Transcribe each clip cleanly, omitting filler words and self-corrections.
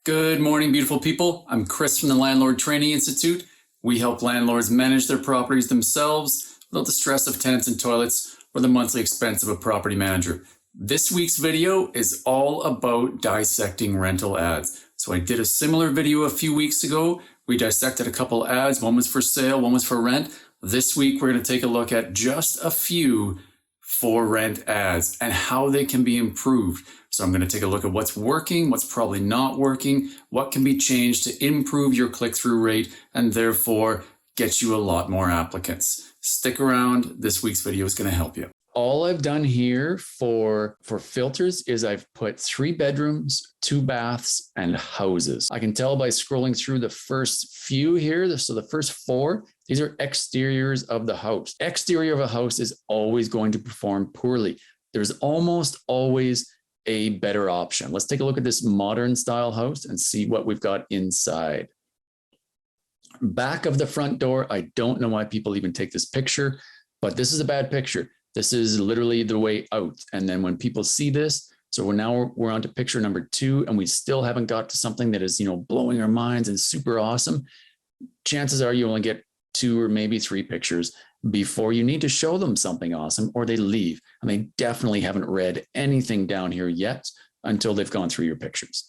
Good morning, beautiful people. I'm Chris from the Landlord Training Institute. We help landlords manage their properties themselves without the stress of tenants and toilets or the monthly expense of a property manager. This week's video is all about dissecting rental ads. So I did a similar video a few weeks ago. We dissected a couple ads. One was for sale, one was for rent. This week, we're going to take a look at just a few for rent ads and how they can be improved. So I'm going to take a look at what's working, what's probably not working, what can be changed to improve your click-through rate and therefore get you a lot more applicants. Stick around. This week's video is going to help you. All I've done here for filters is I've put 3 bedrooms, 2 baths, and houses. I can tell by scrolling through the first few here. So the first 4, these are exteriors of the house. Exterior of a house is always going to perform poorly. There's almost always a better option. Let's take a look at this modern style house and see what we've got inside. Back of the front door, I don't know why people even take this picture, but this is a bad picture. This is literally the way out. And then when people see this, so we're on to picture number 2, and we still haven't got to something that is, blowing our minds and super awesome. Chances are you only get 2 or maybe 3 pictures before you need to show them something awesome, or they leave. And they definitely haven't read anything down here yet until they've gone through your pictures.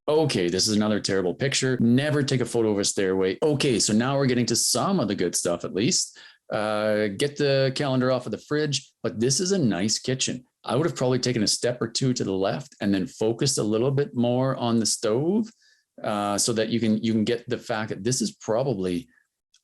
Okay, this is another terrible picture. Never take a photo of a stairway. Okay, so now we're getting to some of the good stuff at least. Get the calendar off of the fridge, but this is a nice kitchen. I would have probably taken a step or 2 to the left and then focused a little bit more on the stove so that you can get the fact that this is probably,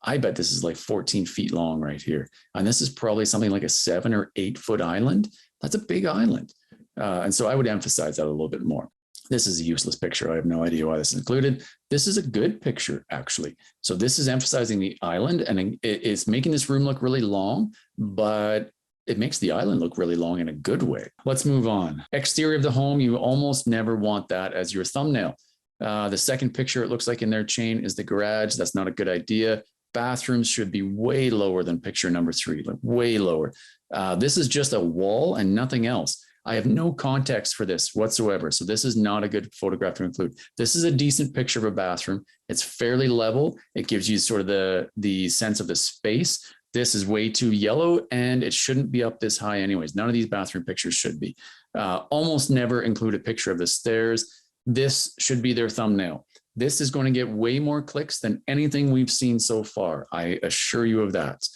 I bet this is like 14 feet long right here. And this is probably something like a 7 or 8 foot island. That's a big island. And so I would emphasize that a little bit more. This is a useless picture. I have no idea why this is included. This is a good picture, actually. So this is emphasizing the island, and it's making this room look really long, but it makes the island look really long in a good way. Let's move on. Exterior of the home, you almost never want that as your thumbnail. The second picture it looks like in their chain is the garage. That's not a good idea. Bathrooms should be way lower than picture number 3, like way lower. This is just a wall and nothing else. I have no context for this whatsoever. So this is not a good photograph to include. This is a decent picture of a bathroom. It's fairly level. It gives you sort of the sense of the space. This is way too yellow and it shouldn't be up this high anyways. None of these bathroom pictures should be. Almost never include a picture of the stairs. This should be their thumbnail. This is going to get way more clicks than anything we've seen so far. I assure you of that.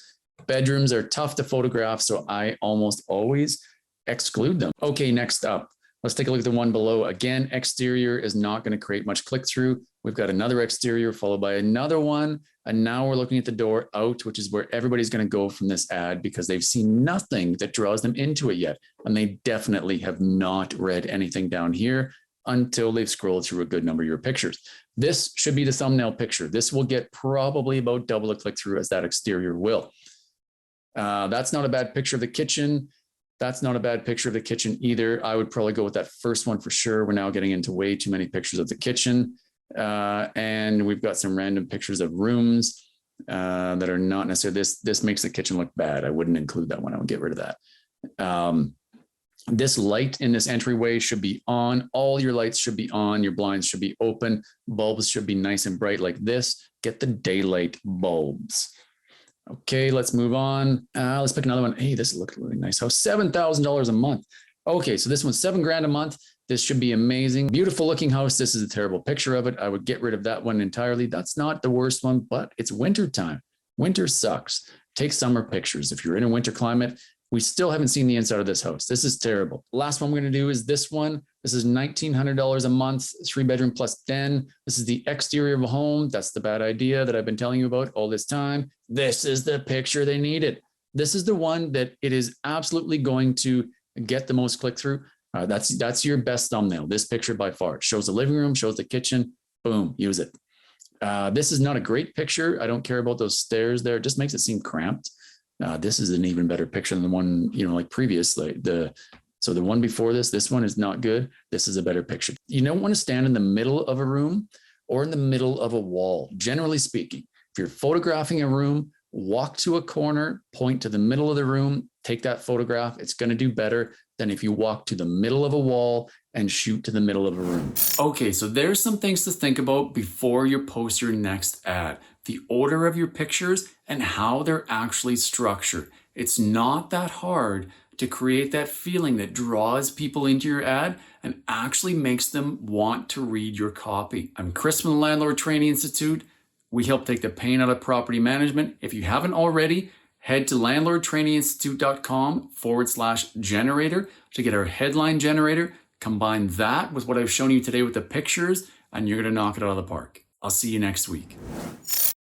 Bedrooms are tough to photograph, so I almost always exclude them. Okay, next up, let's take a look at the one below. Again, exterior is not going to create much click-through. We've got another exterior followed by another one. And now we're looking at the door out, which is where everybody's going to go from this ad because they've seen nothing that draws them into it yet. And they definitely have not read anything down here until they've scrolled through a good number of your pictures. This should be the thumbnail picture. This will get probably about double the click-through as that exterior will. That's not a bad picture of the kitchen. That's not a bad picture of the kitchen either. I would probably go with that first one for sure. We're now getting into way too many pictures of the kitchen. And we've got some random pictures of rooms that are not necessarily, this makes the kitchen look bad. I wouldn't include that one. I would get rid of that. This light in this entryway should be on. All your lights should be on. Your blinds should be open. Bulbs should be nice and bright like this. Get the daylight bulbs. Okay, let's move on. Let's pick another one. Hey, this looks really nice house. $7,000 a month. Okay, so this one's $7,000 a month. This should be amazing. Beautiful looking house. This is a terrible picture of it. I would get rid of that one entirely. That's not the worst one, but it's winter time. Winter sucks. Take summer pictures. If you're in a winter climate, we still haven't seen the inside of this house. This is terrible. Last one we're going to do is this one. This is $1,900 a month, 3 bedroom plus den. This is the exterior of a home. That's the bad idea that I've been telling you about all this time. This is the picture they needed. This is the one that it is absolutely going to get the most click through. That's your best thumbnail. This picture by far. It shows the living room, shows the kitchen. Boom, use it. This is not a great picture. I don't care about those stairs there. It just makes it seem cramped. This is an even better picture than the one, like previously. So the one before this one is not good. This is a better picture. You don't want to stand in the middle of a room or in the middle of a wall. Generally speaking, if you're photographing a room, walk to a corner, point to the middle of the room, take that photograph. It's going to do better than if you walk to the middle of a wall and shoot to the middle of a room. Okay, so there's some things to think about before you post your next ad. The order of your pictures and how they're actually structured. It's not that hard to create that feeling that draws people into your ad and actually makes them want to read your copy. I'm Chris from the Landlord Training Institute. We help take the pain out of property management. If you haven't already, head to landlordtraininginstitute.com/generator to get our headline generator. Combine that with what I've shown you today with the pictures, and you're going to knock it out of the park. I'll see you next week.